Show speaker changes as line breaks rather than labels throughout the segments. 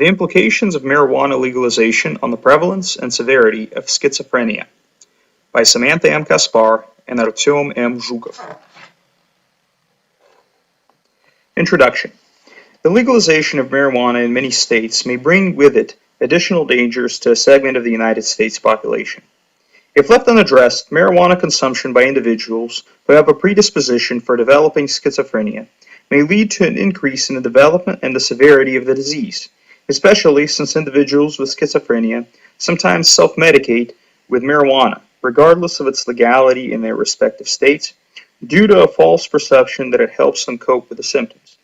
The Implications of Marijuana Legalization on the Prevalence and Severity of Schizophrenia by Samantha M. Kaspar and Artyom M. Zhukov. Introduction. The legalization of marijuana in many states may bring with it additional dangers to a segment of the United States population. If left unaddressed, marijuana consumption by individuals who have a predisposition for developing schizophrenia may lead to an increase in the development and the severity of the disease, especially since individuals with schizophrenia sometimes self-medicate with marijuana, regardless of its legality in their respective states, due to a false perception that it helps them cope with the symptoms.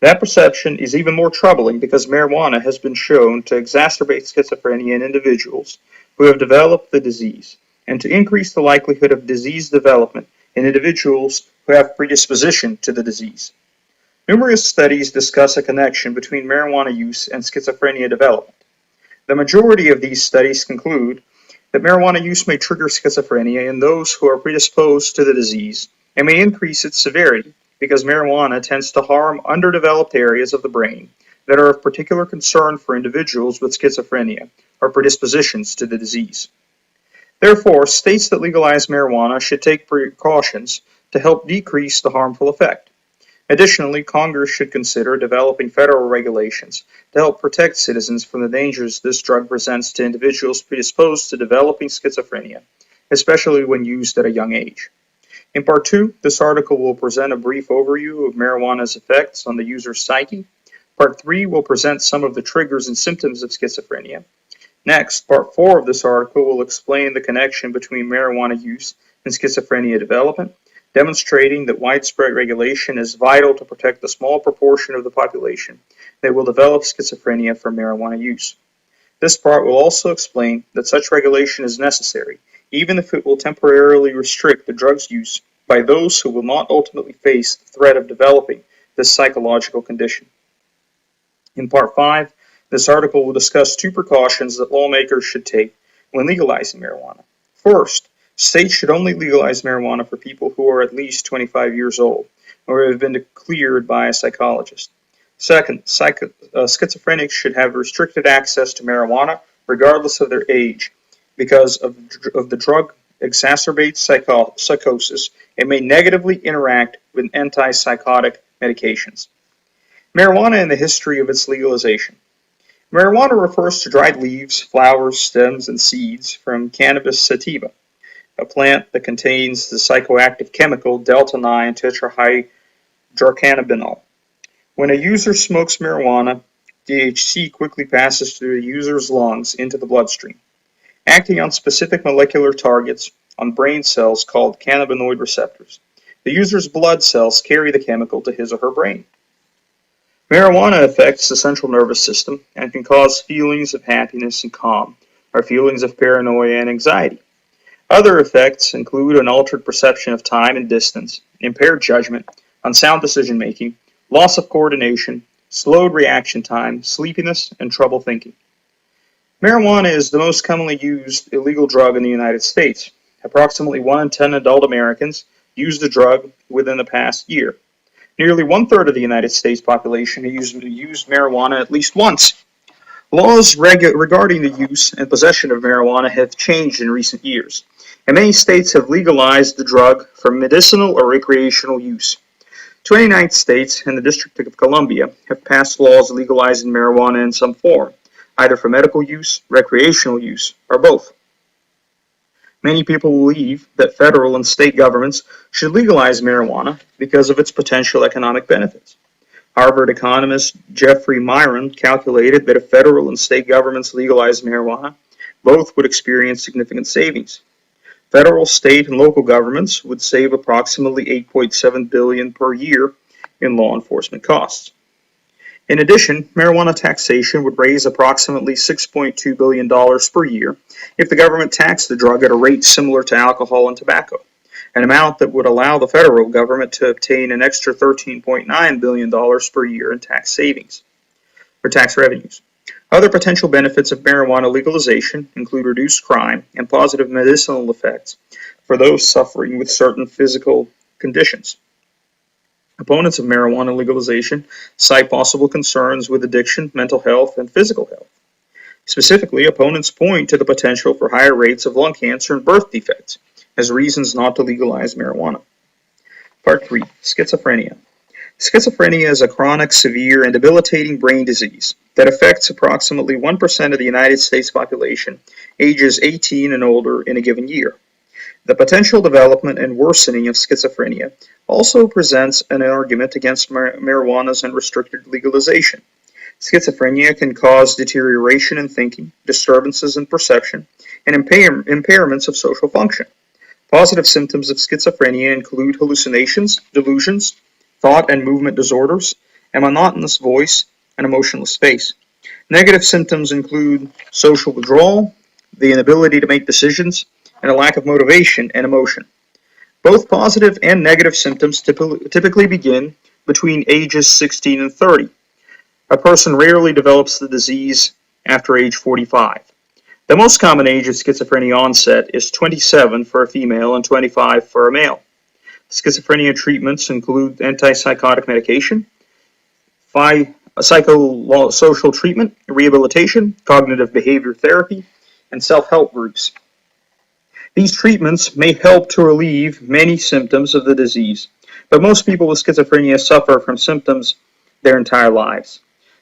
That perception is even more troubling because marijuana has been shown to exacerbate schizophrenia in individuals who have developed the disease, and to increase the likelihood of disease development in individuals who have predisposition to the disease. Numerous studies discuss a connection between marijuana use and schizophrenia development. The majority of these studies conclude that marijuana use may trigger schizophrenia in those who are predisposed to the disease and may increase its severity because marijuana tends to harm underdeveloped areas of the brain that are of particular concern for individuals with schizophrenia or predispositions to the disease. Therefore, states that legalize marijuana should take precautions to help decrease the harmful effect. Additionally, Congress should consider developing federal regulations to help protect citizens from the dangers this drug presents to individuals predisposed to developing schizophrenia, especially when used at a young age. In Part 2, this article will present a brief overview of marijuana's effects on the user's psyche. Part 3 will present some of the triggers and symptoms of schizophrenia. Next, Part 4 of this article will explain the connection between marijuana use and schizophrenia development, demonstrating that widespread regulation is vital to protect the small proportion of the population that will develop schizophrenia from marijuana use. This part will also explain that such regulation is necessary, even if it will temporarily restrict the drug's use by those who will not ultimately face the threat of developing this psychological condition. In Part 5, this article will discuss two precautions that lawmakers should take when legalizing marijuana. First, states should only legalize marijuana for people who are at least 25 years old or have been cleared by a psychologist. Second, schizophrenics should have restricted access to marijuana regardless of their age because of the drug exacerbates psychosis and may negatively interact with antipsychotic medications. Marijuana and the history of its legalization. Marijuana refers to dried leaves, flowers, stems, and seeds from Cannabis sativa, a plant that contains the psychoactive chemical delta-9 tetrahydrocannabinol. When a user smokes marijuana, THC quickly passes through the user's lungs into the bloodstream, acting on specific molecular targets on brain cells called cannabinoid receptors. The user's blood cells carry the chemical to his or her brain. Marijuana affects the central nervous system and can cause feelings of happiness and calm, or feelings of paranoia and anxiety. Other effects include an altered perception of time and distance, impaired judgment, unsound decision-making, loss of coordination, slowed reaction time, sleepiness, and trouble thinking. Marijuana is the most commonly used illegal drug in the United States. Approximately 1 in 10 adult Americans used the drug within the past year. Nearly one-third of the United States population used marijuana at least once. Laws regarding the use and possession of marijuana have changed in recent years, and many states have legalized the drug for medicinal or recreational use. 29 states and the District of Columbia have passed laws legalizing marijuana in some form, either for medical use, recreational use, or both. Many people believe that federal and state governments should legalize marijuana because of its potential economic benefits. Harvard economist Jeffrey Myron calculated that if federal and state governments legalized marijuana, both would experience significant savings. Federal, state, and local governments would save approximately $8.7 billion per year in law enforcement costs. In addition, marijuana taxation would raise approximately $6.2 billion per year if the government taxed the drug at a rate similar to alcohol and tobacco, an amount that would allow the federal government to obtain an extra $13.9 billion per year in tax savings, or tax revenues. Other potential benefits of marijuana legalization include reduced crime and positive medicinal effects for those suffering with certain physical conditions. Opponents of marijuana legalization cite possible concerns with addiction, mental health, and physical health. Specifically, opponents point to the potential for higher rates of lung cancer and birth defects as reasons not to legalize marijuana. Part 3. Schizophrenia. Schizophrenia is a chronic, severe, and debilitating brain disease that affects approximately 1% of the United States population ages 18 and older in a given year. The potential development and worsening of schizophrenia also presents an argument against marijuana's unrestricted legalization. Schizophrenia can cause deterioration in thinking, disturbances in perception, and impairments of social function. Positive symptoms of schizophrenia include hallucinations, delusions, thought and movement disorders, a monotonous voice, and emotionless face. Negative symptoms include social withdrawal, the inability to make decisions, and a lack of motivation and emotion. Both positive and negative symptoms typically begin between ages 16 and 30. A person rarely develops the disease after age 45. The most common age of schizophrenia onset is 27 for a female and 25 for a male. Schizophrenia treatments include antipsychotic medication, psychosocial treatment, rehabilitation, cognitive behavior therapy, and self-help groups. These treatments may help to relieve many symptoms of the disease, but most people with schizophrenia suffer from symptoms their entire lives.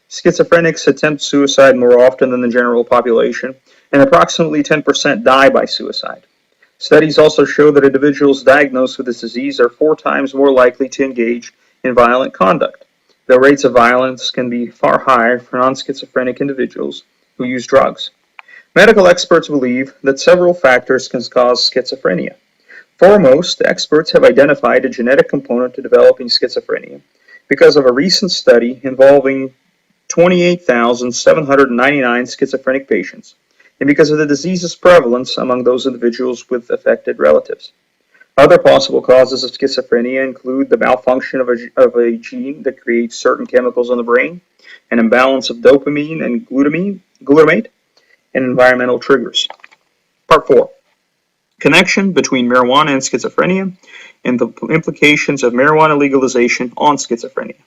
Schizophrenics attempt suicide more often than the general population, and approximately 10% die by suicide. Studies also show that individuals diagnosed with this disease are 4 times more likely to engage in violent conduct. The rates of violence can be far higher for non-schizophrenic individuals who use drugs. Medical experts believe that several factors can cause schizophrenia. Foremost, experts have identified a genetic component to developing schizophrenia because of a recent study involving 28,799 schizophrenic patients, and because of the disease's prevalence among those individuals with affected relatives. Other possible causes of schizophrenia include the malfunction of a gene that creates certain chemicals in the brain, an imbalance of dopamine and glutamate, and environmental triggers. Part 4. Connection between marijuana and schizophrenia and the implications of marijuana legalization on schizophrenia.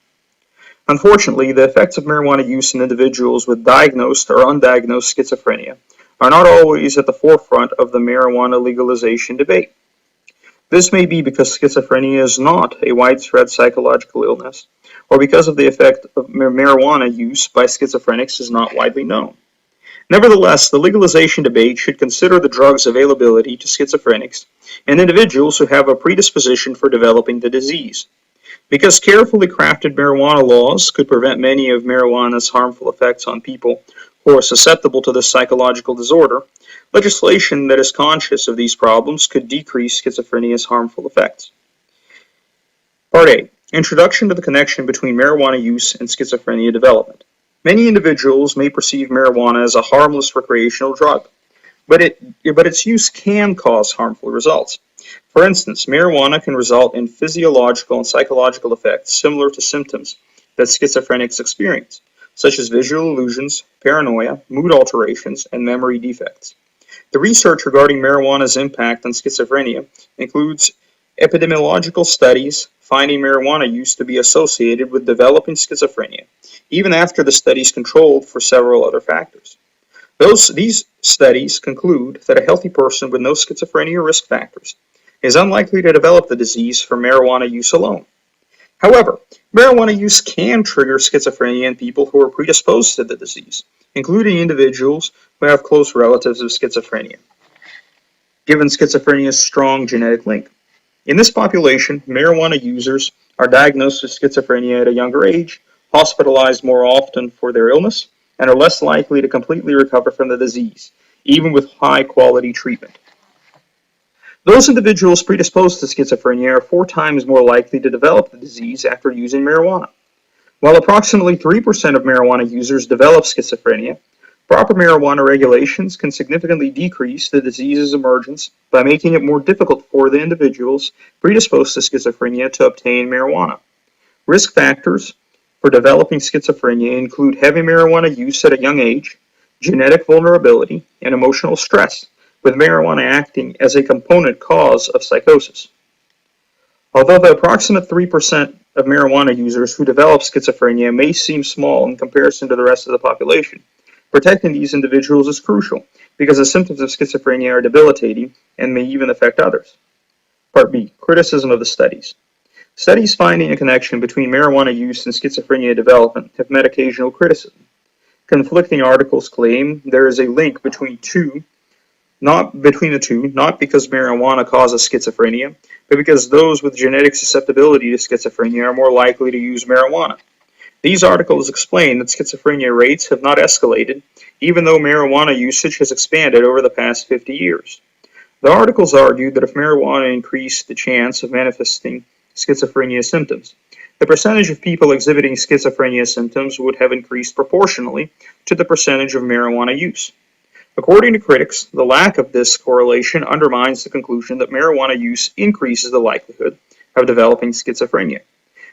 Unfortunately, the effects of marijuana use in individuals with diagnosed or undiagnosed schizophrenia are not always at the forefront of the marijuana legalization debate. This may be because schizophrenia is not a widespread psychological illness, or because of the effect of marijuana use by schizophrenics is not widely known. Nevertheless, the legalization debate should consider the drug's availability to schizophrenics and individuals who have a predisposition for developing the disease. Because carefully crafted marijuana laws could prevent many of marijuana's harmful effects on people who are susceptible to this psychological disorder, legislation that is conscious of these problems could decrease schizophrenia's harmful effects. Part A. Introduction to the connection between marijuana use and schizophrenia development. Many individuals may perceive marijuana as a harmless recreational drug, but its use can cause harmful results. For instance, marijuana can result in physiological and psychological effects similar to symptoms that schizophrenics experience, such as visual illusions, paranoia, mood alterations, and memory defects. The research regarding marijuana's impact on schizophrenia includes epidemiological studies finding marijuana use to be associated with developing schizophrenia, even after the studies controlled for several other factors. These studies conclude that a healthy person with no schizophrenia risk factors is unlikely to develop the disease from marijuana use alone. However, marijuana use can trigger schizophrenia in people who are predisposed to the disease, including individuals who have close relatives of schizophrenia, given schizophrenia's strong genetic link. In this population, marijuana users are diagnosed with schizophrenia at a younger age, hospitalized more often for their illness, and are less likely to completely recover from the disease, even with high-quality treatment. Those individuals predisposed to schizophrenia are 4 times more likely to develop the disease after using marijuana. While approximately 3% of marijuana users develop schizophrenia, proper marijuana regulations can significantly decrease the disease's emergence by making it more difficult for the individuals predisposed to schizophrenia to obtain marijuana. Risk factors for developing schizophrenia include heavy marijuana use at a young age, genetic vulnerability, and emotional stress, with marijuana acting as a component cause of psychosis. Although the approximate 3% of marijuana users who develop schizophrenia may seem small in comparison to the rest of the population. Protecting these individuals is crucial because the symptoms of schizophrenia are debilitating and may even affect others. Part B. Criticism of the studies. Studies finding a connection between marijuana use and schizophrenia development have met occasional criticism. Conflicting articles claim there is a link between the two, not because marijuana causes schizophrenia, but because those with genetic susceptibility to schizophrenia are more likely to use marijuana. These articles explain that schizophrenia rates have not escalated, even though marijuana usage has expanded over the past 50 years. The articles argued that if marijuana increased the chance of manifesting schizophrenia symptoms, the percentage of people exhibiting schizophrenia symptoms would have increased proportionally to the percentage of marijuana use. According to critics, the lack of this correlation undermines the conclusion that marijuana use increases the likelihood of developing schizophrenia.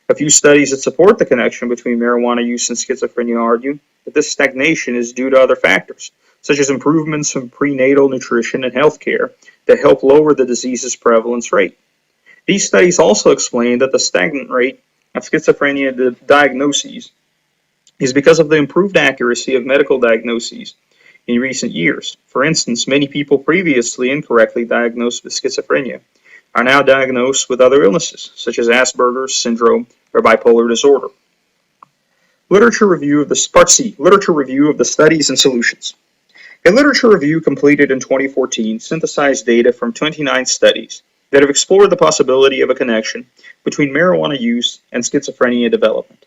A few studies that support the connection between marijuana use and schizophrenia argue that this stagnation is due to other factors, such as improvements in prenatal nutrition and health care that help lower the disease's prevalence rate. These studies also explain that the stagnant rate of schizophrenia diagnoses is because of the improved accuracy of medical diagnoses in recent years. For instance, many people previously incorrectly diagnosed with schizophrenia are now diagnosed with other illnesses, such as Asperger's syndrome or bipolar disorder. Literature review of the Part C. Literature review of the studies and solutions. A literature review completed in 2014 synthesized data from 29 studies that have explored the possibility of a connection between marijuana use and schizophrenia development.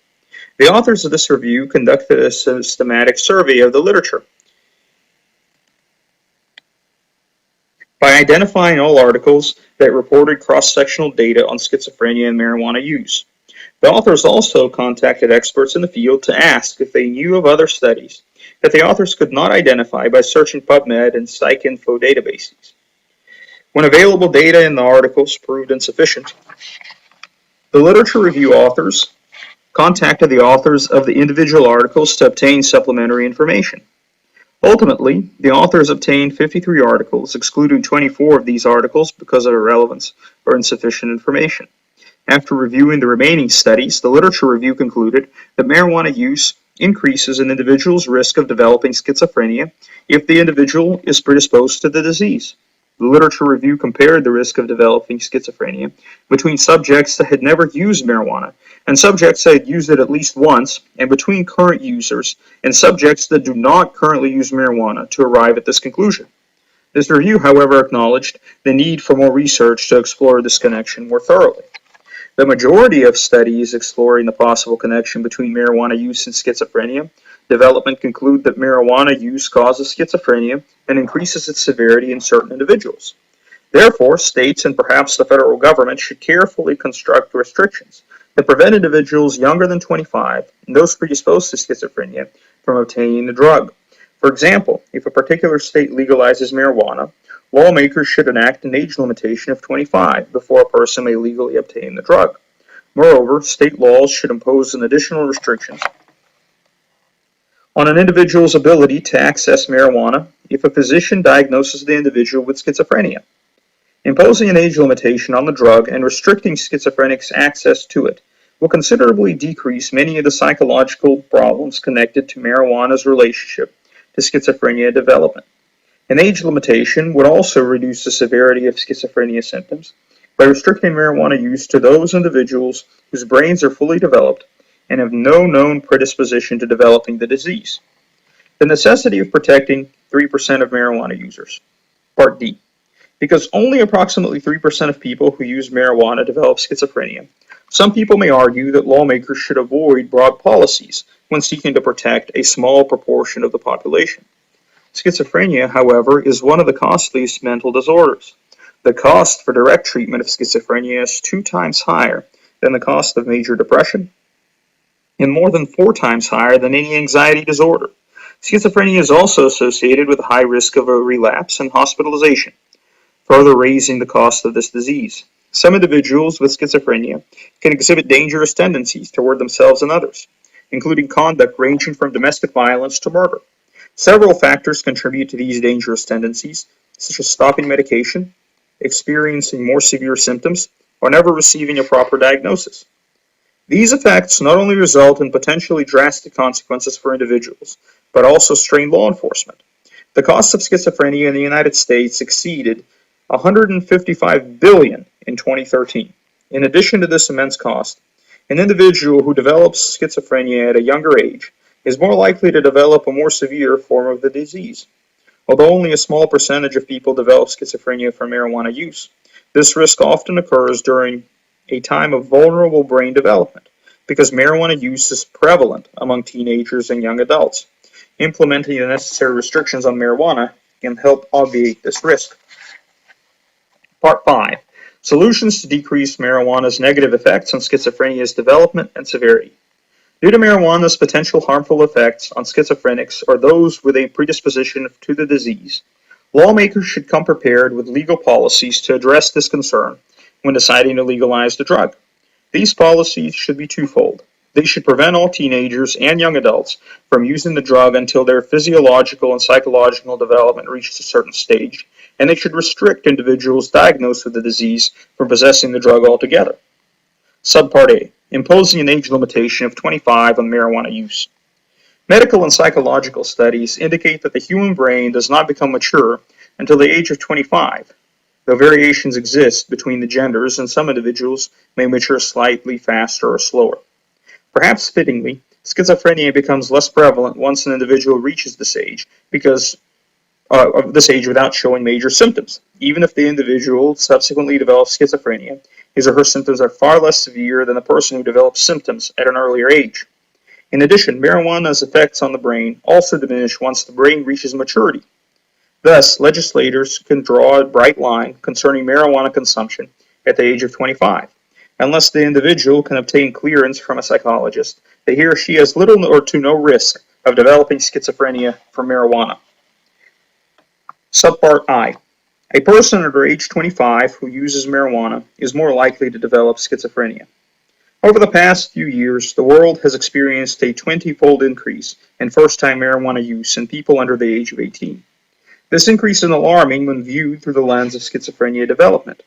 The authors of this review conducted a systematic survey of the literature by identifying all articles that reported cross-sectional data on schizophrenia and marijuana use. The authors also contacted experts in the field to ask if they knew of other studies that the authors could not identify by searching PubMed and PsycInfo databases. When available data in the articles proved insufficient, the literature review authors contacted the authors of the individual articles to obtain supplementary information. Ultimately, the authors obtained 53 articles, excluding 24 of these articles because of irrelevance or insufficient information. After reviewing the remaining studies, the literature review concluded that marijuana use increases an individual's risk of developing schizophrenia if the individual is predisposed to the disease. The literature review compared the risk of developing schizophrenia between subjects that had never used marijuana and subjects that had used it at least once, and between current users and subjects that do not currently use marijuana to arrive at this conclusion. This review, however, acknowledged the need for more research to explore this connection more thoroughly. The majority of studies exploring the possible connection between marijuana use and schizophrenia development conclude that marijuana use causes schizophrenia and increases its severity in certain individuals. Therefore, states and perhaps the federal government should carefully construct restrictions that prevent individuals younger than 25 and those predisposed to schizophrenia from obtaining the drug. For example, if a particular state legalizes marijuana, lawmakers should enact an age limitation of 25 before a person may legally obtain the drug. Moreover, state laws should impose an additional restriction on an individual's ability to access marijuana if a physician diagnoses the individual with schizophrenia. Imposing an age limitation on the drug and restricting schizophrenics' access to it will considerably decrease many of the psychological problems connected to marijuana's relationship to schizophrenia development. An age limitation would also reduce the severity of schizophrenia symptoms by restricting marijuana use to those individuals whose brains are fully developed and have no known predisposition to developing the disease. The necessity of protecting 3% of marijuana users. Part D. Because only approximately 3% of people who use marijuana develop schizophrenia, some people may argue that lawmakers should avoid broad policies when seeking to protect a small proportion of the population. Schizophrenia, however, is one of the costliest mental disorders. The cost for direct treatment of schizophrenia is 2 times higher than the cost of major depression, and more than 4 times higher than any anxiety disorder. Schizophrenia is also associated with a high risk of a relapse and hospitalization, further raising the cost of this disease. Some individuals with schizophrenia can exhibit dangerous tendencies toward themselves and others, including conduct ranging from domestic violence to murder. Several factors contribute to these dangerous tendencies, such as stopping medication, experiencing more severe symptoms, or never receiving a proper diagnosis. These effects not only result in potentially drastic consequences for individuals, but also strain law enforcement. The cost of schizophrenia in the United States exceeded $155 billion in 2013. In addition to this immense cost, an individual who develops schizophrenia at a younger age is more likely to develop a more severe form of the disease. Although only a small percentage of people develop schizophrenia from marijuana use, this risk often occurs during a time of vulnerable brain development because marijuana use is prevalent among teenagers and young adults. Implementing the necessary restrictions on marijuana can help obviate this risk. Part 5. Solutions to decrease marijuana's negative effects on schizophrenia's development and severity. Due to marijuana's potential harmful effects on schizophrenics or those with a predisposition to the disease, lawmakers should come prepared with legal policies to address this concern when deciding to legalize the drug. These policies should be twofold. They should prevent all teenagers and young adults from using the drug until their physiological and psychological development reaches a certain stage, and they should restrict individuals diagnosed with the disease from possessing the drug altogether. Subpart A. Imposing an age limitation of 25 on marijuana use. Medical and psychological studies indicate that the human brain does not become mature until the age of 25, though variations exist between the genders and some individuals may mature slightly faster or slower. Perhaps fittingly, schizophrenia becomes less prevalent once an individual reaches this age because of this age without showing major symptoms. Even if the individual subsequently develops schizophrenia, his or her symptoms are far less severe than the person who develops symptoms at an earlier age. In addition, marijuana's effects on the brain also diminish once the brain reaches maturity. Thus, legislators can draw a bright line concerning marijuana consumption at the age of 25, unless the individual can obtain clearance from a psychologist that he or she has little or to no risk of developing schizophrenia from marijuana. Subpart I. A person under age 25 who uses marijuana is more likely to develop schizophrenia. Over the past few years, the world has experienced a 20-fold increase in first-time marijuana use in people under the age of 18. This increase is alarming when viewed through the lens of schizophrenia development.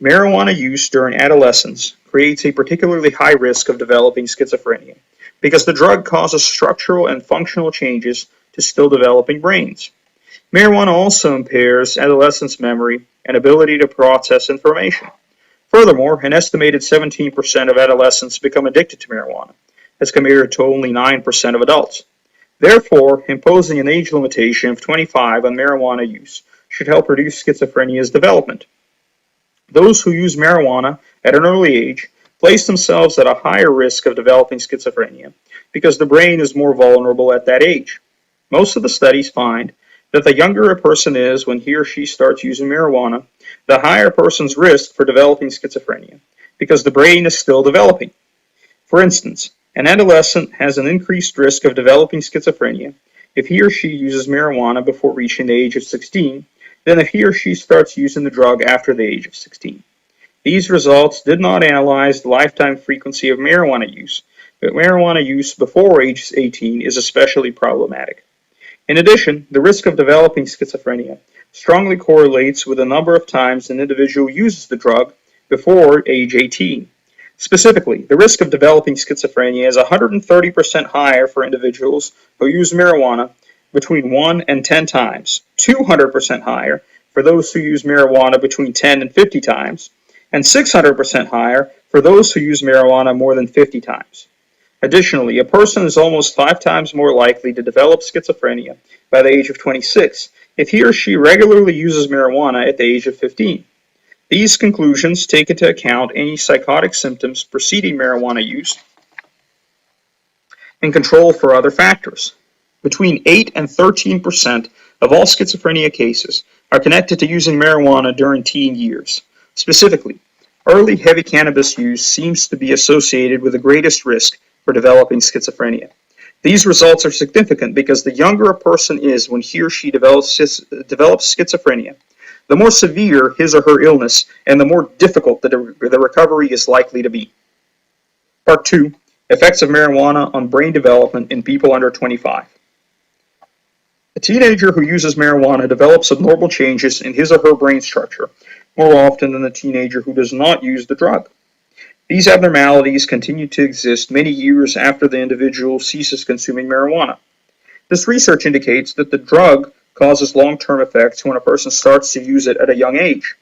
Marijuana use during adolescence creates a particularly high risk of developing schizophrenia because the drug causes structural and functional changes to still developing brains. Marijuana also impairs adolescents' memory and ability to process information. Furthermore, an estimated 17% of adolescents become addicted to marijuana, as compared to only 9% of adults. Therefore, imposing an age limitation of 25 on marijuana use should help reduce schizophrenia's development. Those who use marijuana at an early age place themselves at a higher risk of developing schizophrenia because the brain is more vulnerable at that age. Most of the studies find that the younger a person is when he or she starts using marijuana, the higher a person's risk for developing schizophrenia, because the brain is still developing. For instance, an adolescent has an increased risk of developing schizophrenia if he or she uses marijuana before reaching the age of 16 than if he or she starts using the drug after the age of 16. These results did not analyze the lifetime frequency of marijuana use, but marijuana use before age 18 is especially problematic. In addition, the risk of developing schizophrenia strongly correlates with the number of times an individual uses the drug before age 18. Specifically, the risk of developing schizophrenia is 130% higher for individuals who use marijuana between 1 and 10 times, 200% higher for those who use marijuana between 10 and 50 times, and 600% higher for those who use marijuana more than 50 times. Additionally, a person is almost 5 times more likely to develop schizophrenia by the age of 26 if he or she regularly uses marijuana at the age of 15. These conclusions take into account any psychotic symptoms preceding marijuana use and control for other factors. Between 8 and 13% of all schizophrenia cases are connected to using marijuana during teen years. Specifically, early heavy cannabis use seems to be associated with the greatest risk for developing schizophrenia. These results are significant because the younger a person is when he or she develops schizophrenia, the more severe his or her illness and the more difficult the recovery is likely to be. Part 2. Effects of marijuana on brain development in people under 25. A teenager who uses marijuana develops abnormal changes in his or her brain structure more often than the teenager who does not use the drug. These abnormalities continue to exist many years after the individual ceases consuming marijuana. This research indicates that the drug causes long-term effects when a person starts to use it at a young age.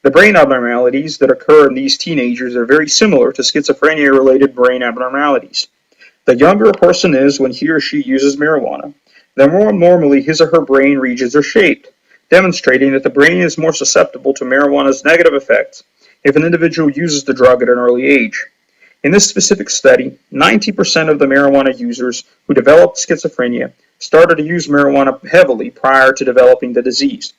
The brain abnormalities that occur in these teenagers are very similar to schizophrenia-related brain abnormalities. The younger a person is when he or she uses marijuana, the more normally his or her brain regions are shaped, demonstrating that the brain is more susceptible to marijuana's negative effects if an individual uses the drug at an early age. In this specific study, 90% of the marijuana users who developed schizophrenia started to use marijuana heavily prior to developing the disease.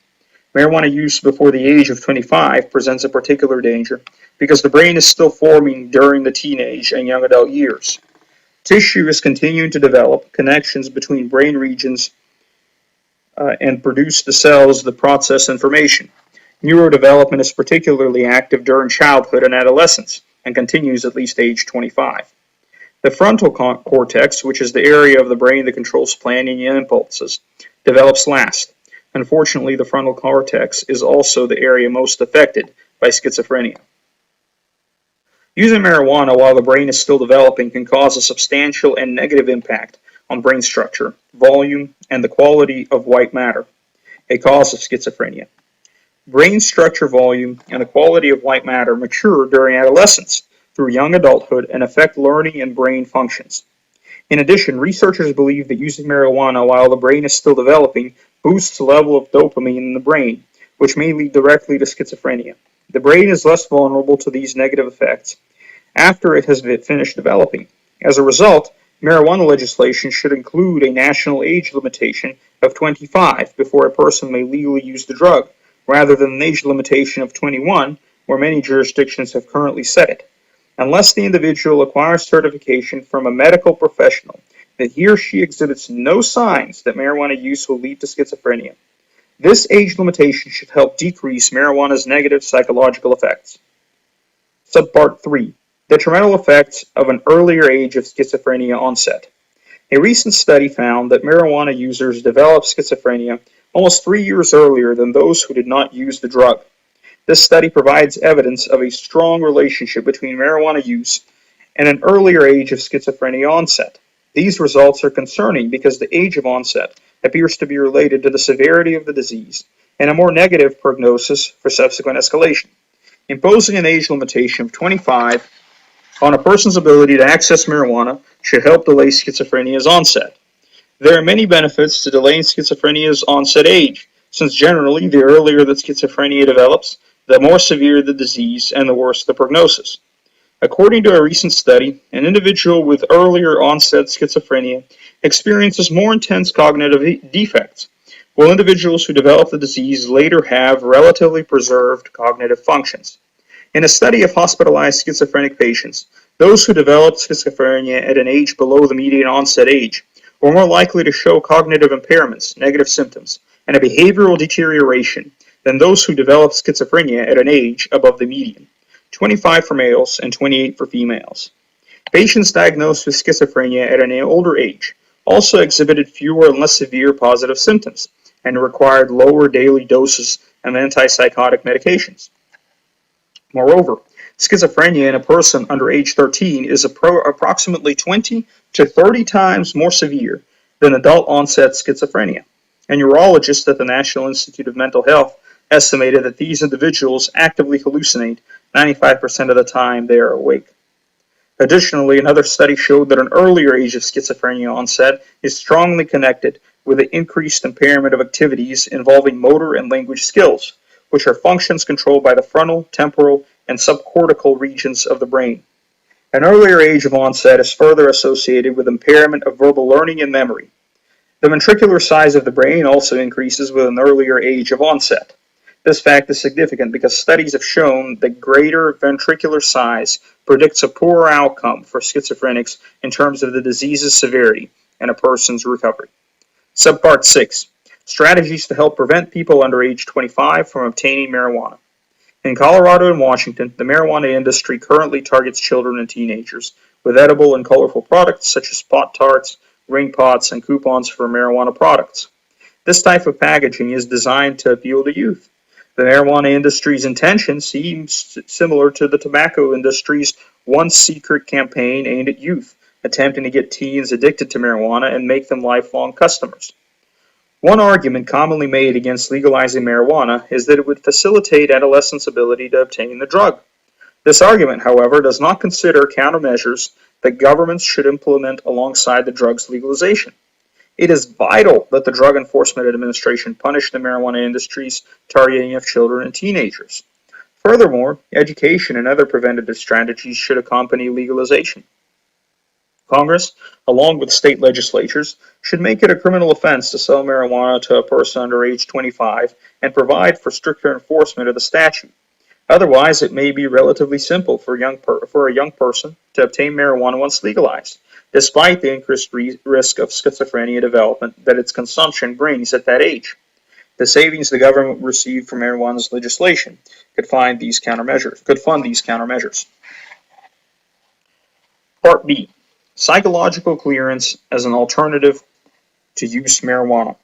Marijuana use before the age of 25 presents a particular danger because the brain is still forming during the teenage and young adult years. Tissue is continuing to develop connections between brain regions and produce the cells that process information. Neurodevelopment is particularly active during childhood and adolescence and continues at least age 25. The frontal cortex, which is the area of the brain that controls planning and impulses, develops last. Unfortunately, the frontal cortex is also the area most affected by schizophrenia. Using marijuana while the brain is still developing can cause a substantial and negative impact on brain structure, volume, and the quality of white matter, a cause of schizophrenia. Brain structure, volume, and the quality of white matter mature during adolescence through young adulthood and affect learning and brain functions. In addition, researchers believe that using marijuana while the brain is still developing boosts the level of dopamine in the brain, which may lead directly to schizophrenia. The brain is less vulnerable to these negative effects after it has finished developing. As a result, marijuana legislation should include a national age limitation of 25 before a person may legally use the drug, rather than an age limitation of 21, where many jurisdictions have currently set it, unless the individual acquires certification from a medical professional that he or she exhibits no signs that marijuana use will lead to schizophrenia. This age limitation should help decrease marijuana's negative psychological effects. Subpart 3. Detrimental effects of an earlier age of schizophrenia onset. A recent study found that marijuana users develop schizophrenia almost 3 years earlier than those who did not use the drug. This study provides evidence of a strong relationship between marijuana use and an earlier age of schizophrenia onset. These results are concerning because the age of onset appears to be related to the severity of the disease and a more negative prognosis for subsequent escalation. Imposing an age limitation of 25 on a person's ability to access marijuana should help delay schizophrenia's onset. There are many benefits to delaying schizophrenia's onset age, since generally the earlier that schizophrenia develops, the more severe the disease and the worse the prognosis. According to a recent study, an individual with earlier onset schizophrenia experiences more intense cognitive defects, while individuals who develop the disease later have relatively preserved cognitive functions. In a study of hospitalized schizophrenic patients, those who developed schizophrenia at an age below the median onset age were more likely to show cognitive impairments, negative symptoms, and a behavioral deterioration than those who developed schizophrenia at an age above the median, 25 for males and 28 for females. Patients diagnosed with schizophrenia at an older age also exhibited fewer and less severe positive symptoms and required lower daily doses of antipsychotic medications. Moreover, schizophrenia in a person under age 13 is approximately 20 to 30 times more severe than adult-onset schizophrenia. A neurologist at the National Institute of Mental Health estimated that these individuals actively hallucinate 95% of the time they are awake. Additionally, another study showed that an earlier age of schizophrenia onset is strongly connected with the increased impairment of activities involving motor and language skills, which are functions controlled by the frontal, temporal, and subcortical regions of the brain. An earlier age of onset is further associated with impairment of verbal learning and memory. The ventricular size of the brain also increases with an earlier age of onset. This fact is significant because studies have shown that greater ventricular size predicts a poorer outcome for schizophrenics in terms of the disease's severity and a person's recovery. Subpart 6. Strategies to help prevent people under age 25 from obtaining marijuana. In Colorado and Washington, the marijuana industry currently targets children and teenagers with edible and colorful products such as pot tarts, ring pots, and coupons for marijuana products. This type of packaging is designed to appeal to youth. The marijuana industry's intention seems similar to the tobacco industry's one secret campaign aimed at youth, attempting to get teens addicted to marijuana and make them lifelong customers. One argument commonly made against legalizing marijuana is that it would facilitate adolescents' ability to obtain the drug. This argument, however, does not consider countermeasures that governments should implement alongside the drug's legalization. It is vital that the Drug Enforcement Administration punish the marijuana industry's targeting of children and teenagers. Furthermore, education and other preventative strategies should accompany legalization. Congress, along with state legislatures, should make it a criminal offense to sell marijuana to a person under age 25 and provide for stricter enforcement of the statute. Otherwise, it may be relatively simple for a young person to obtain marijuana once legalized, despite the increased risk of schizophrenia development that its consumption brings at that age. The savings the government received from marijuana's legislation could fund these countermeasures. Part B. Psychological clearance as an alternative to use marijuana.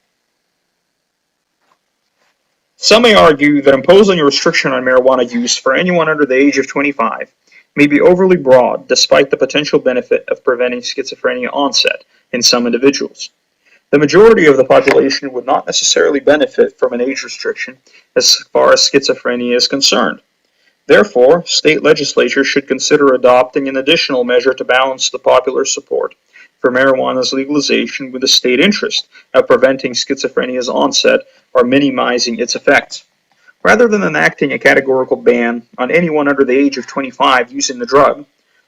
Some may argue that imposing a restriction on marijuana use for anyone under the age of 25 may be overly broad despite the potential benefit of preventing schizophrenia onset in some individuals. The majority of the population would not necessarily benefit from an age restriction as far as schizophrenia is concerned. Therefore, state legislatures should consider adopting an additional measure to balance the popular support for marijuana's legalization with the state interest of preventing schizophrenia's onset or minimizing its effects. Rather than enacting a categorical ban on anyone under the age of 25 using the drug,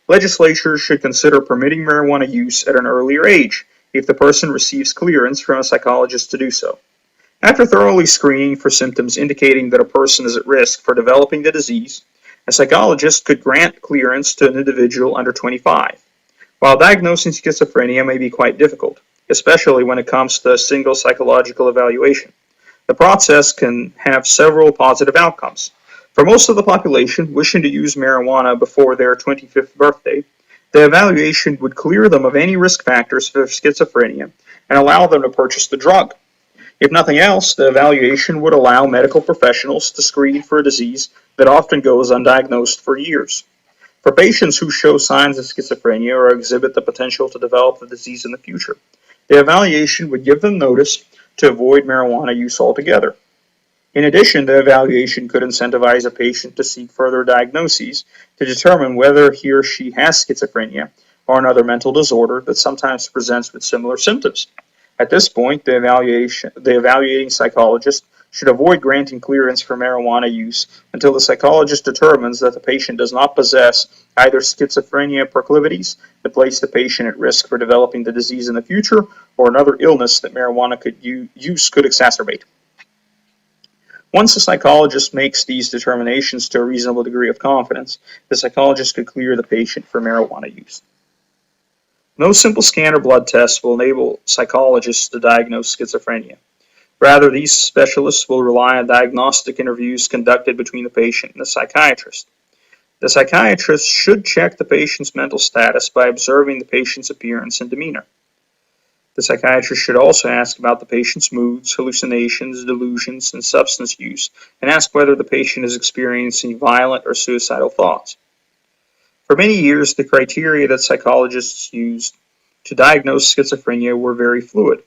legislatures should consider permitting marijuana use at an earlier age if the person receives clearance from a psychologist to do so. After thoroughly screening for symptoms indicating that a person is at risk for developing the disease, a psychologist could grant clearance to an individual under 25. While diagnosing schizophrenia may be quite difficult, especially when it comes to a single psychological evaluation, the process can have several positive outcomes. For most of the population wishing to use marijuana before their 25th birthday, the evaluation would clear them of any risk factors for schizophrenia and allow them to purchase the drug. If nothing else, the evaluation would allow medical professionals to screen for a disease that often goes undiagnosed for years. For patients who show signs of schizophrenia or exhibit the potential to develop the disease in the future, the evaluation would give them notice to avoid marijuana use altogether. In addition, the evaluation could incentivize a patient to seek further diagnoses to determine whether he or she has schizophrenia or another mental disorder that sometimes presents with similar symptoms. At this point, the evaluating psychologist should avoid granting clearance for marijuana use until the psychologist determines that the patient does not possess either schizophrenia proclivities that place the patient at risk for developing the disease in the future or another illness that marijuana use could exacerbate. Once the psychologist makes these determinations to a reasonable degree of confidence, the psychologist could clear the patient for marijuana use. No simple scan or blood test will enable psychologists to diagnose schizophrenia. Rather, these specialists will rely on diagnostic interviews conducted between the patient and the psychiatrist. The psychiatrist should check the patient's mental status by observing the patient's appearance and demeanor. The psychiatrist should also ask about the patient's moods, hallucinations, delusions, and substance use, and ask whether the patient is experiencing violent or suicidal thoughts. For many years, the criteria that psychologists used to diagnose schizophrenia were very fluid.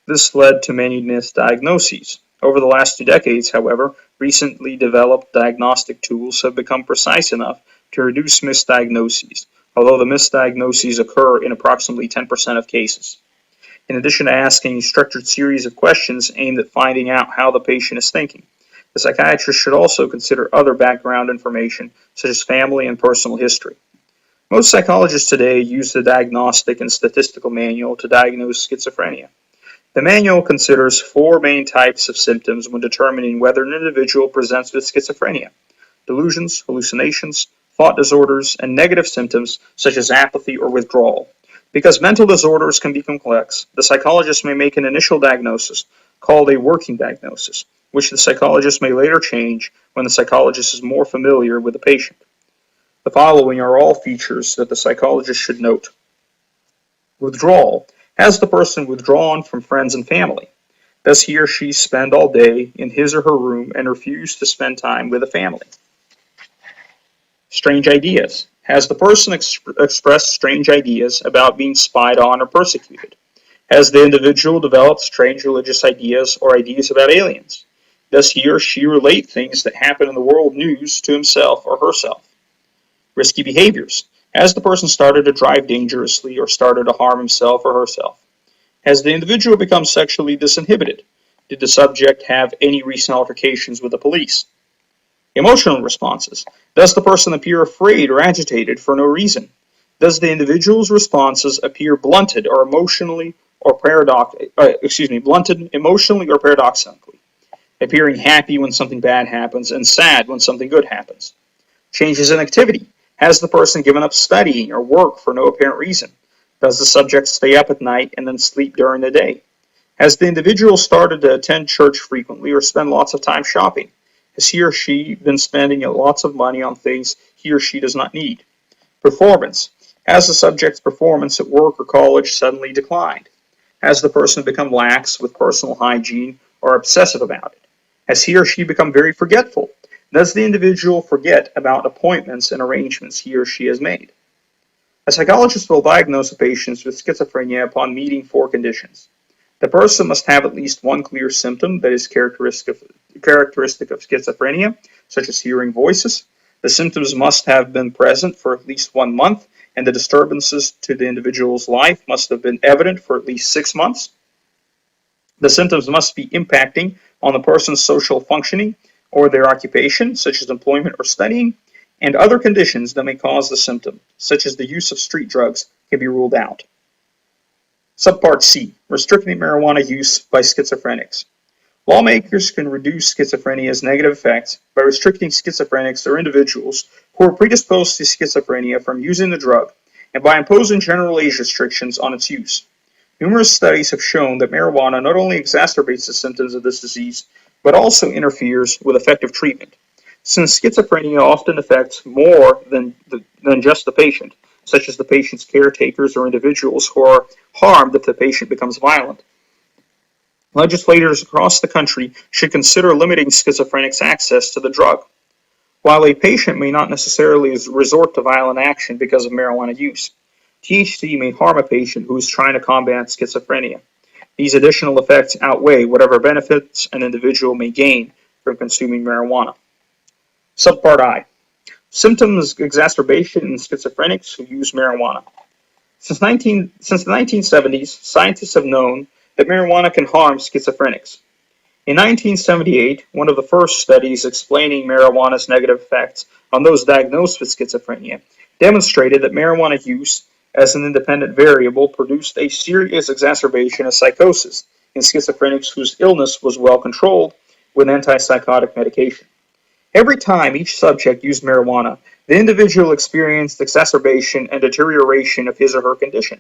This led to many misdiagnoses. Over the last 2 decades, however, recently developed diagnostic tools have become precise enough to reduce misdiagnoses, although the misdiagnoses occur in approximately 10% of cases. In addition to asking a structured series of questions aimed at finding out how the patient is thinking, the psychiatrist should also consider other background information, such as family and personal history. Most psychologists today use the Diagnostic and Statistical Manual to diagnose schizophrenia. The manual considers 4 main types of symptoms when determining whether an individual presents with schizophrenia: delusions, hallucinations, thought disorders, and negative symptoms such as apathy or withdrawal. Because mental disorders can be complex, the psychologist may make an initial diagnosis, called a working diagnosis, which the psychologist may later change when the psychologist is more familiar with the patient. The following are all features that the psychologist should note. Withdrawal. Has the person withdrawn from friends and family? Does he or she spend all day in his or her room and refuse to spend time with the family? Strange ideas. Has the person expressed strange ideas about being spied on or persecuted? Has the individual developed strange religious ideas or ideas about aliens? Does he or she relate things that happen in the world news to himself or herself? Risky behaviors. Has the person started to drive dangerously or started to harm himself or herself? Has the individual become sexually disinhibited? Did the subject have any recent altercations with the police? Emotional responses. Does the person appear afraid or agitated for no reason? Does the individual's responses appear blunted or blunted emotionally or paradoxically, appearing happy when something bad happens and sad when something good happens? Changes in activity. Has the person given up studying or work for no apparent reason? Does the subject stay up at night and then sleep during the day? Has the individual started to attend church frequently or spend lots of time shopping? Has he or she been spending lots of money on things he or she does not need? Performance. Has the subject's performance at work or college suddenly declined? Has the person become lax with personal hygiene or obsessive about it? Has he or she become very forgetful? Does the individual forget about appointments and arrangements he or she has made? A psychologist will diagnose a patient with schizophrenia upon meeting 4 conditions. The person must have at least one clear symptom that is characteristic of schizophrenia, such as hearing voices. The symptoms must have been present for at least 1 month, and the disturbances to the individual's life must have been evident for at least 6 months. The symptoms must be impacting on the person's social functioning or their occupation, such as employment or studying, and other conditions that may cause the symptom, such as the use of street drugs, can be ruled out. Subpart C. Restricting marijuana use by schizophrenics. Lawmakers can reduce schizophrenia's negative effects by restricting schizophrenics or individuals who are predisposed to schizophrenia from using the drug, and by imposing general age restrictions on its use. Numerous studies have shown that marijuana not only exacerbates the symptoms of this disease, but also interferes with effective treatment. Since schizophrenia often affects more than just the patient, such as the patient's caretakers or individuals who are harmed if the patient becomes violent, legislators across the country should consider limiting schizophrenics' access to the drug. While a patient may not necessarily resort to violent action because of marijuana use, THC may harm a patient who is trying to combat schizophrenia. These additional effects outweigh whatever benefits an individual may gain from consuming marijuana. Subpart I. Symptoms exacerbation in schizophrenics who use marijuana. Since the 1970s, scientists have known that marijuana can harm schizophrenics. In 1978, one of the first studies explaining marijuana's negative effects on those diagnosed with schizophrenia demonstrated that marijuana use as an independent variable produced a serious exacerbation of psychosis in schizophrenics whose illness was well controlled with antipsychotic medication. Every time each subject used marijuana, the individual experienced exacerbation and deterioration of his or her condition.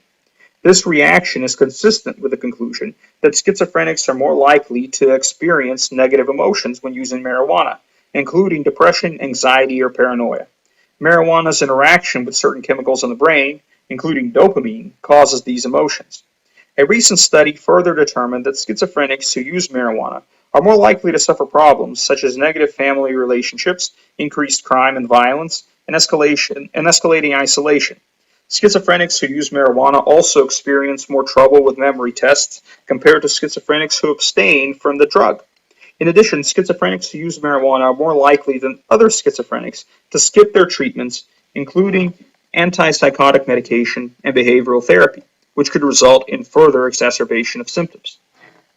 This reaction is consistent with the conclusion that schizophrenics are more likely to experience negative emotions when using marijuana, including depression, anxiety, or paranoia. Marijuana's interaction with certain chemicals in the brain, including dopamine, causes these emotions. A recent study further determined that schizophrenics who use marijuana are more likely to suffer problems such as negative family relationships, increased crime and violence, and escalating isolation. Schizophrenics who use marijuana also experience more trouble with memory tests compared to schizophrenics who abstain from the drug. In addition, schizophrenics who use marijuana are more likely than other schizophrenics to skip their treatments, including antipsychotic medication and behavioral therapy, which could result in further exacerbation of symptoms.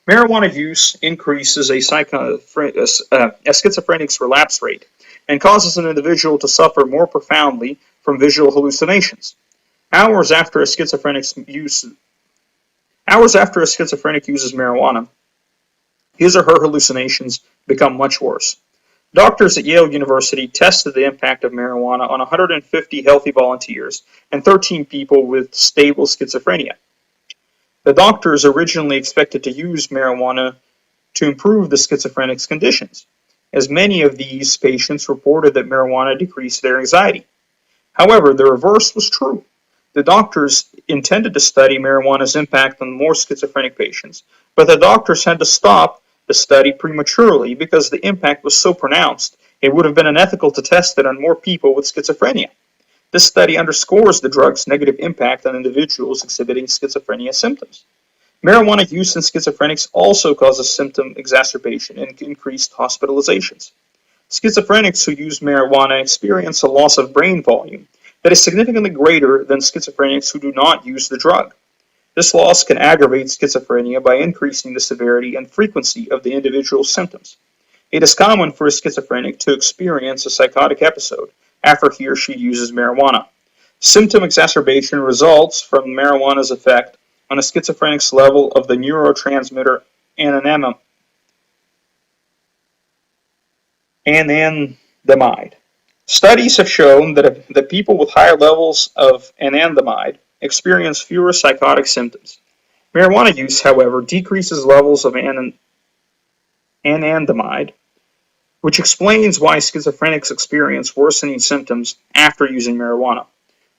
Marijuana use increases a schizophrenic's relapse rate and causes an individual to suffer more profoundly from visual hallucinations. Hours after a schizophrenic uses marijuana, his or her hallucinations become much worse. Doctors at Yale University tested the impact of marijuana on 150 healthy volunteers and 13 people with stable schizophrenia. The doctors originally expected to use marijuana to improve the schizophrenic's conditions, as many of these patients reported that marijuana decreased their anxiety. However, the reverse was true. The doctors intended to study marijuana's impact on more schizophrenic patients, but the doctors had to stop the study prematurely because the impact was so pronounced it would have been unethical to test it on more people with schizophrenia. This study underscores the drug's negative impact on individuals exhibiting schizophrenia symptoms. Marijuana use in schizophrenics also causes symptom exacerbation and increased hospitalizations. Schizophrenics who use marijuana experience a loss of brain volume that is significantly greater than schizophrenics who do not use the drug. This loss can aggravate schizophrenia by increasing the severity and frequency of the individual's symptoms. It is common for a schizophrenic to experience a psychotic episode after he or she uses marijuana. Symptom exacerbation results from marijuana's effect on a schizophrenic's level of the neurotransmitter anandamide. Studies have shown that people with higher levels of anandamide experience fewer psychotic symptoms. Marijuana use, however, decreases levels of anandamide, which explains why schizophrenics experience worsening symptoms after using marijuana.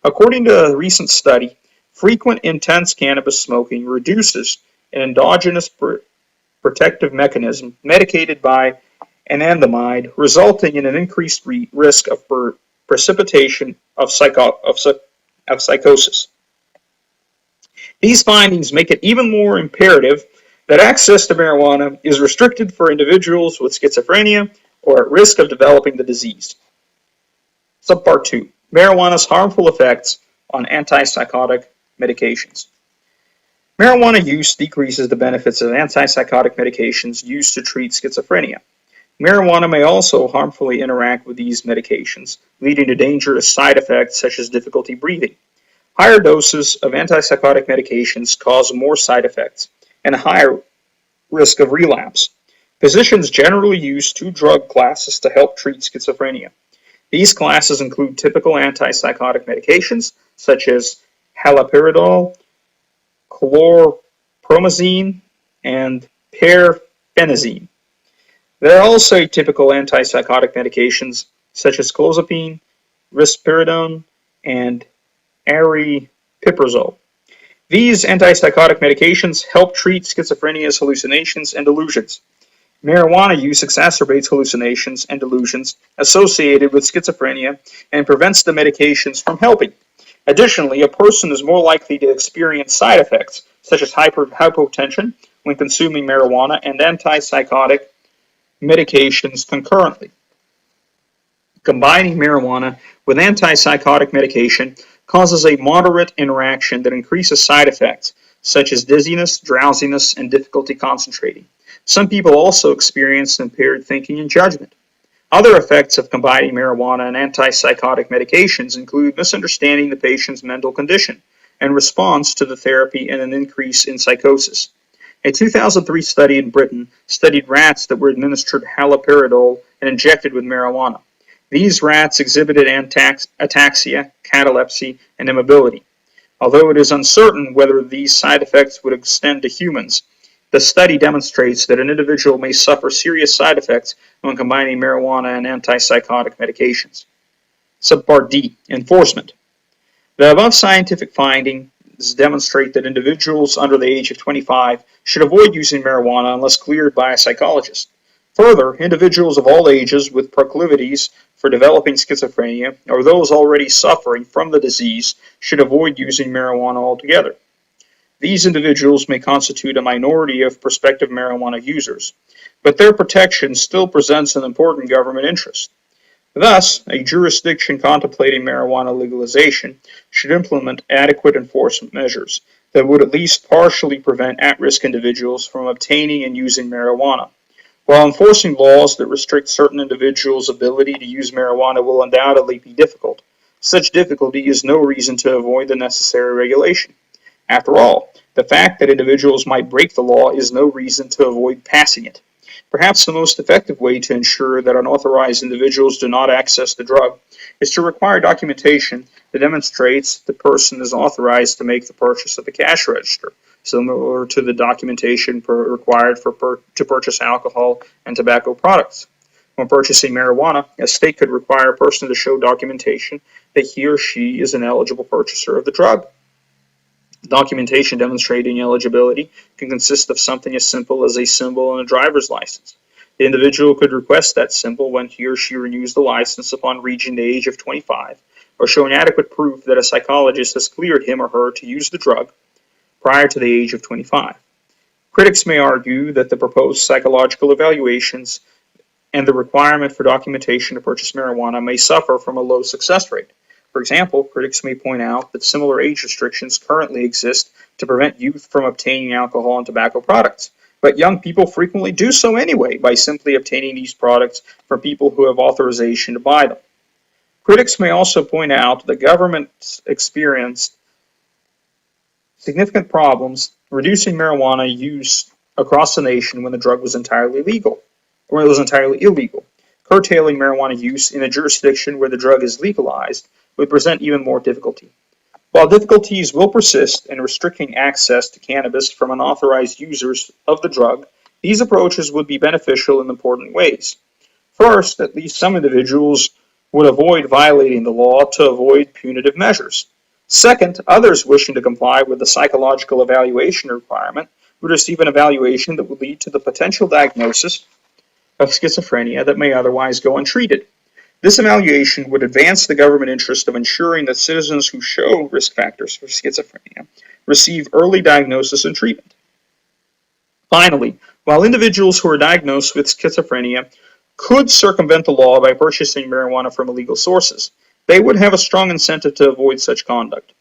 According to a recent study, frequent intense cannabis smoking reduces an endogenous protective mechanism medicated by anandamide, resulting in an increased risk of precipitation of psychosis. These findings make it even more imperative that access to marijuana is restricted for individuals with schizophrenia or at risk of developing the disease. Subpart 2. Marijuana's harmful effects on antipsychotic medications. Marijuana use decreases the benefits of antipsychotic medications used to treat schizophrenia. Marijuana may also harmfully interact with these medications, leading to dangerous side effects such as difficulty breathing. Higher doses of antipsychotic medications cause more side effects and a higher risk of relapse. Physicians generally use two drug classes to help treat schizophrenia. These classes include typical antipsychotic medications such as haloperidol, chlorpromazine, and perfenazine. There are also typical antipsychotic medications such as clozapine, risperidone, and aripiprazole. These antipsychotic medications help treat schizophrenia's hallucinations and delusions. Marijuana use exacerbates hallucinations and delusions associated with schizophrenia and prevents the medications from helping. Additionally, a person is more likely to experience side effects such as hypotension when consuming marijuana and antipsychotic medications concurrently. Combining marijuana with antipsychotic medication causes a moderate interaction that increases side effects such as dizziness, drowsiness, and difficulty concentrating. Some people also experience impaired thinking and judgment. Other effects of combining marijuana and antipsychotic medications include misunderstanding the patient's mental condition and response to the therapy and an increase in psychosis. A 2003 study in Britain studied rats that were administered haloperidol and injected with marijuana. These rats exhibited ataxia, catalepsy, and immobility. Although it is uncertain whether these side effects would extend to humans, the study demonstrates that an individual may suffer serious side effects when combining marijuana and antipsychotic medications. Subpart D. Enforcement. The above scientific findings demonstrate that individuals under the age of 25 should avoid using marijuana unless cleared by a psychologist. Further, individuals of all ages with proclivities for developing schizophrenia or those already suffering from the disease should avoid using marijuana altogether. These individuals may constitute a minority of prospective marijuana users, but their protection still presents an important government interest. Thus, a jurisdiction contemplating marijuana legalization should implement adequate enforcement measures that would at least partially prevent at-risk individuals from obtaining and using marijuana. While enforcing laws that restrict certain individuals' ability to use marijuana will undoubtedly be difficult, such difficulty is no reason to avoid the necessary regulation. After all, the fact that individuals might break the law is no reason to avoid passing it. Perhaps the most effective way to ensure that unauthorized individuals do not access the drug is to require documentation that demonstrates the person is authorized to make the purchase at the cash register, similar to the documentation required to purchase alcohol and tobacco products. When purchasing marijuana, a state could require a person to show documentation that he or she is an eligible purchaser of the drug. Documentation demonstrating eligibility can consist of something as simple as a symbol on a driver's license. The individual could request that symbol when he or she renews the license upon reaching the age of 25, or showing adequate proof that a psychologist has cleared him or her to use the drug prior to the age of 25. Critics may argue that the proposed psychological evaluations and the requirement for documentation to purchase marijuana may suffer from a low success rate. For example, critics may point out that similar age restrictions currently exist to prevent youth from obtaining alcohol and tobacco products, but young people frequently do so anyway by simply obtaining these products from people who have authorization to buy them. Critics may also point out that governments experienced significant problems reducing marijuana use across the nation when the drug was entirely legal, or it was entirely illegal. Curtailing marijuana use in a jurisdiction where the drug is legalized would present even more difficulty. While difficulties will persist in restricting access to cannabis from unauthorized users of the drug, these approaches would be beneficial in important ways. First, at least some individuals would avoid violating the law to avoid punitive measures. Second, others wishing to comply with the psychological evaluation requirement would receive an evaluation that would lead to the potential diagnosis of schizophrenia that may otherwise go untreated. This evaluation would advance the government interest of ensuring that citizens who show risk factors for schizophrenia receive early diagnosis and treatment. Finally, while individuals who are diagnosed with schizophrenia could circumvent the law by purchasing marijuana from illegal sources, they would have a strong incentive to avoid such conduct.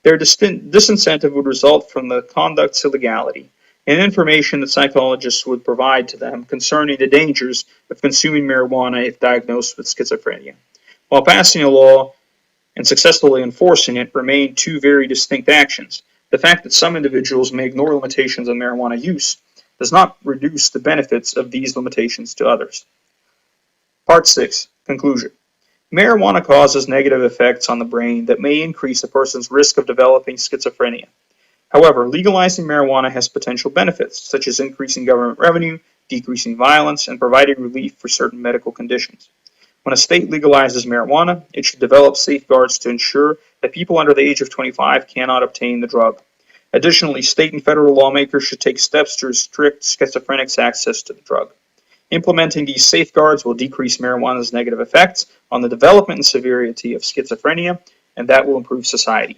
Their disincentive would result from the conduct's illegality and information that psychologists would provide to them concerning the dangers of consuming marijuana if diagnosed with schizophrenia. While passing a law and successfully enforcing it remain two very distinct actions, the fact that some individuals may ignore limitations on marijuana use does not reduce the benefits of these limitations to others. Part 6. Conclusion. Marijuana causes negative effects on the brain that may increase a person's risk of developing schizophrenia. However, legalizing marijuana has potential benefits, such as increasing government revenue, decreasing violence, and providing relief for certain medical conditions. When a state legalizes marijuana, it should develop safeguards to ensure that people under the age of 25 cannot obtain the drug. Additionally, state and federal lawmakers should take steps to restrict schizophrenics' access to the drug. Implementing these safeguards will decrease marijuana's negative effects on the development and severity of schizophrenia, and that will improve society.